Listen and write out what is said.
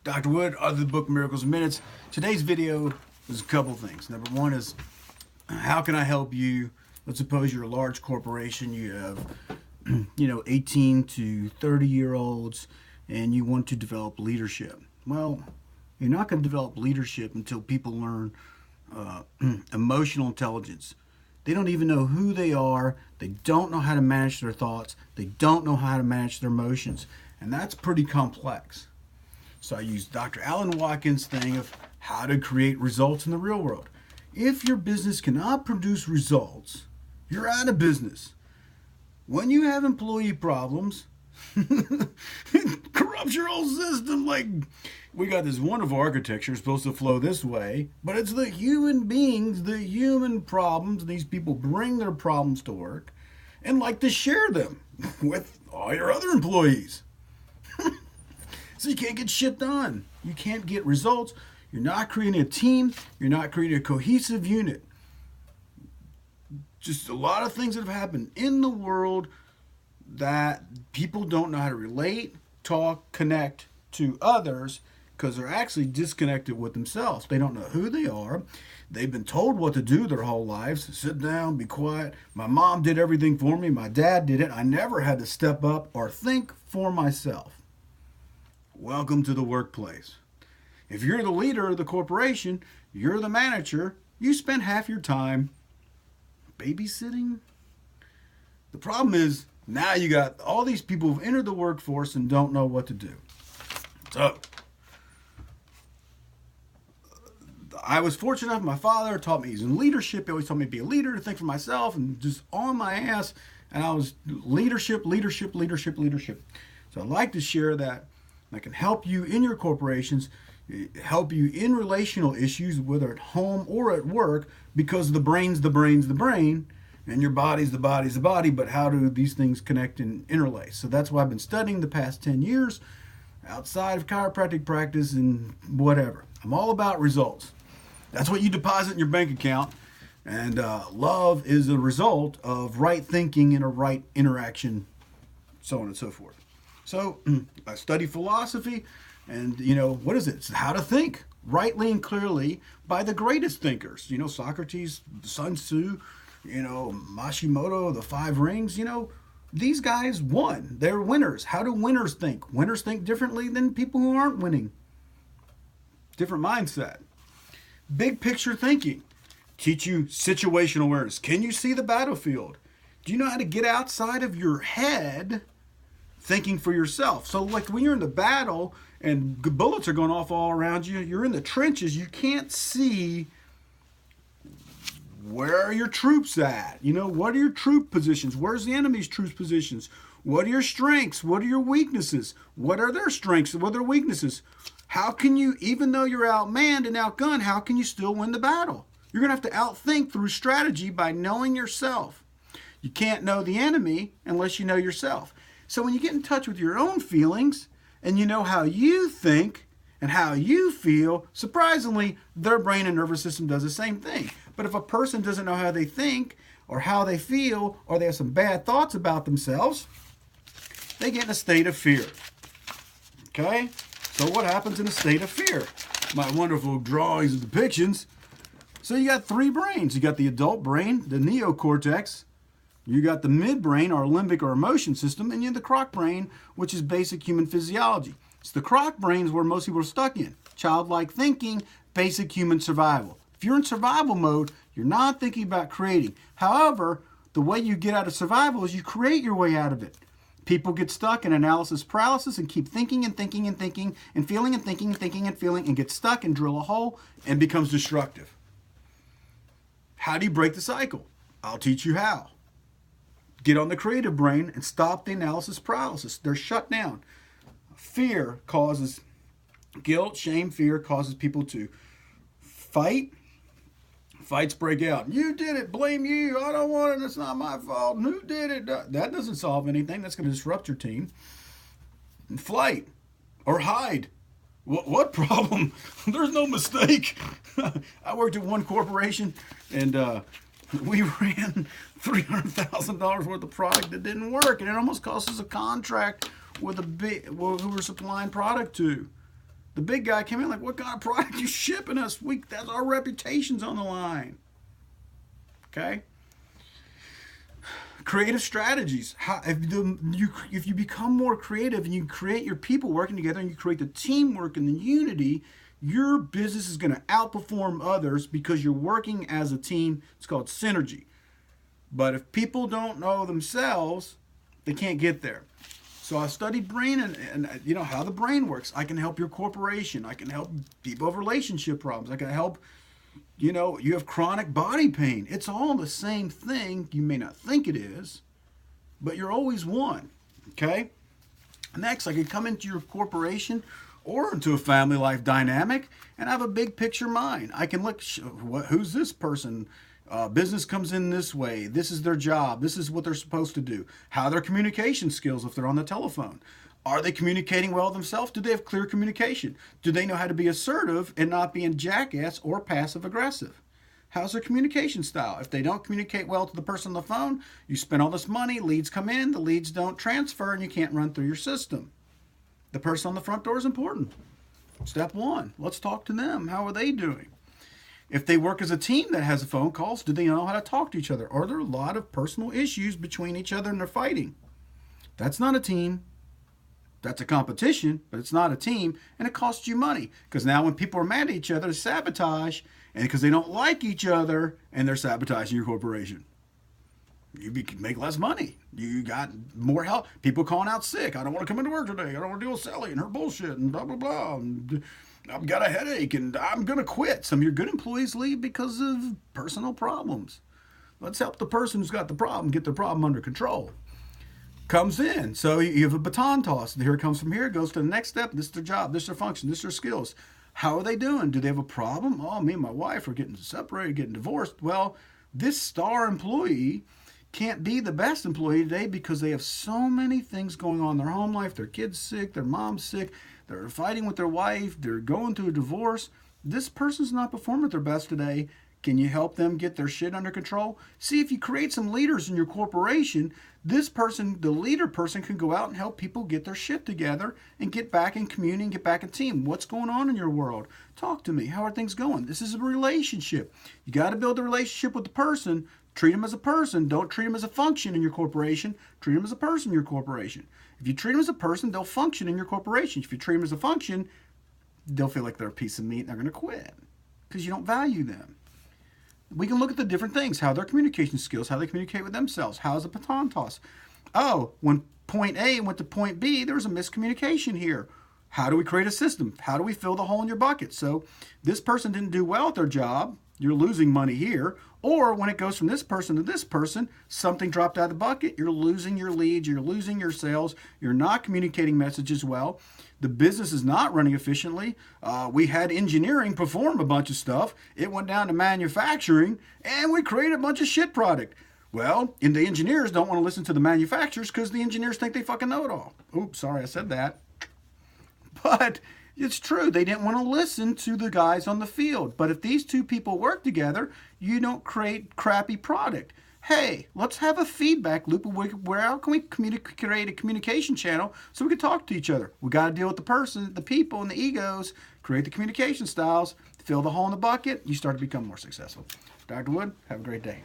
Dr. Wood, author of the book Miracles in Minutes. Today's video is a couple things. Number one is, how can I help you? Let's suppose you're a large corporation. You have, 18 to 30-year-olds, and you want to develop leadership. Well, you're not going to develop leadership until people learn emotional intelligence. They don't even know who they are. They don't know how to manage their thoughts. They don't know how to manage their emotions. And that's pretty complex. So I use Dr. Alan Watkins' thing of how to create results in the real world. If your business cannot produce results, you're out of business. When you have employee problems, it corrupts your whole system. Like, we got this wonderful architecture supposed to flow this way, but it's the human beings, the human problems. These people bring their problems to work and like to share them with all your other employees. So you can't get shit done. You can't get results. You're not creating a team. You're not creating a cohesive unit. Just a lot of things that have happened in the world that people don't know how to relate, talk, connect to others because they're actually disconnected with themselves. They don't know who they are. They've been told what to do their whole lives. Sit down, be quiet. My mom did everything for me. My dad did it. I never had to step up or think for myself. Welcome to the workplace. If you're the leader of the corporation, you're the manager, you spend half your time babysitting. The problem is now you got all these people who've entered the workforce and don't know what to do. So I was fortunate enough, my father taught me he's in leadership. He always told me to be a leader, to think for myself, and just on my ass. And I was leadership. So I'd like to share that. I can help you in your corporations, help you in relational issues, whether at home or at work, because the brain's the brain, and your body's the body, but how do these things connect and interlace? So that's why I've been studying the past 10 years outside of chiropractic practice and whatever. I'm all about results. That's what you deposit in your bank account, and love is a result of right thinking and a right interaction, so on and so forth. So I study philosophy, and what is it? It's how to think rightly and clearly by the greatest thinkers. Socrates, Sun Tzu, Mashimoto, the Five Rings. These guys won. They're winners. How do winners think? Winners think differently than people who aren't winning. Different mindset. Big picture thinking. Teach you situational awareness. Can you see the battlefield? Do you know how to get outside of your head thinking for yourself? So like when you're in the battle and bullets are going off all around you, you're in the trenches, you can't see where are your troops at. What are your troop positions? Where's the enemy's troop positions? What are your strengths? What are your weaknesses? What are their strengths and what are their weaknesses? How can you, even though you're outmanned and outgunned, how can you still win the battle? You're going to have to outthink through strategy by knowing yourself. You can't know the enemy unless you know yourself. So when you get in touch with your own feelings and you know how you think and how you feel, surprisingly, their brain and nervous system does the same thing. But if a person doesn't know how they think or how they feel, or they have some bad thoughts about themselves, they get in a state of fear. Okay? So what happens in a state of fear? My wonderful drawings and depictions. So you got three brains. You got the adult brain, the neocortex. You got the midbrain, our limbic or emotion system, and you have the croc brain, which is basic human physiology. So the croc brain is where most people are stuck in. Childlike thinking, basic human survival. If you're in survival mode, you're not thinking about creating. However, the way you get out of survival is you create your way out of it. People get stuck in analysis paralysis and keep thinking and thinking and thinking and feeling and thinking and thinking and feeling and get stuck and drill a hole and becomes destructive. How do you break the cycle? I'll teach you how. Get on the creative brain and stop the analysis paralysis. They're shut down. Fear causes guilt, shame, fear causes people to fight. Fights break out. You did it. Blame you. I don't want it. It's not my fault. Who did it? That doesn't solve anything. That's going to disrupt your team. And flight or hide. What problem? There's no mistake. I worked at one corporation and we ran $300,000 worth of product that didn't work, and it almost cost us a contract with who we're supplying product to. The big guy came in like, what kind of product you shipping us? That's our reputation's on the line. Okay? Creative strategies. If you become more creative and you create your people working together and you create the teamwork and the unity, your business is going to outperform others because you're working as a team. It's called synergy. But if people don't know themselves, they can't get there. So I studied brain and you know how the brain works. I can help your corporation. I can help people have relationship problems. I can help, you know, you have chronic body pain. It's all the same thing. You may not think it is, but you're always one. Okay? Next, I could come into your corporation or into a family life dynamic and have a big picture mind. I can look, who's this person? Business comes in this way. This is their job. This is what they're supposed to do. How are their communication skills if they're on the telephone? Are they communicating well themselves? Do they have clear communication? Do they know how to be assertive and not being jackass or passive aggressive? How's their communication style? If they don't communicate well to the person on the phone, you spend all this money, leads come in, the leads don't transfer, and you can't run through your system. The person on the front door is important. Step one, let's talk to them. How are they doing? If they work as a team that has phone calls, do they know how to talk to each other? Are there a lot of personal issues between each other and they're fighting? That's not a team. That's a competition, but it's not a team, and it costs you money. Because now when people are mad at each other, they sabotage, and because they don't like each other, and they're sabotaging your corporation. You make less money. You got more help. People calling out sick. I don't want to come into work today. I don't want to deal with Sally and her bullshit and blah, blah, blah. And I've got a headache and I'm going to quit. Some of your good employees leave because of personal problems. Let's help the person who's got the problem get their problem under control. Comes in. So you have a baton toss. Here it comes from here. It goes to the next step. This is their job. This is their function. This is their skills. How are they doing? Do they have a problem? Oh, me and my wife are getting separated, getting divorced. Well, this star employee can't be the best employee today because they have so many things going on in their home life. Their kid's sick. Their mom's sick. They're fighting with their wife. They're going through a divorce. This person's not performing at their best today. Can you help them get their shit under control? See, if you create some leaders in your corporation, this person, the leader person, can go out and help people get their shit together and get back in community and get back in team. What's going on in your world? Talk to me. How are things going? This is a relationship. You got to build a relationship with the person. Treat them as a person. Don't treat them as a function in your corporation. Treat them as a person in your corporation. If you treat them as a person, they'll function in your corporation. If you treat them as a function, they'll feel like they're a piece of meat and they're going to quit because you don't value them. We can look at the different things, how their communication skills, how they communicate with themselves, how's the baton toss. Oh, when point A went to point B, there was a miscommunication here. How do we create a system? How do we fill the hole in your bucket? So this person didn't do well at their job. You're losing money here. Or when it goes from this person to this person, something dropped out of the bucket. You're losing your leads. You're losing your sales. You're not communicating messages well. The business is not running efficiently. We had engineering perform a bunch of stuff. It went down to manufacturing, and we created a bunch of shit product. Well, and the engineers don't want to listen to the manufacturers because the engineers think they fucking know it all. Oops, sorry I said that. But it's true. They didn't want to listen to the guys on the field. But if these two people work together, you don't create crappy product. Hey, let's have a feedback loop. Where how can we create a communication channel so we can talk to each other? We got to deal with the person, the people, and the egos. Create the communication styles. Fill the hole in the bucket. You start to become more successful. Dr. Wood, have a great day.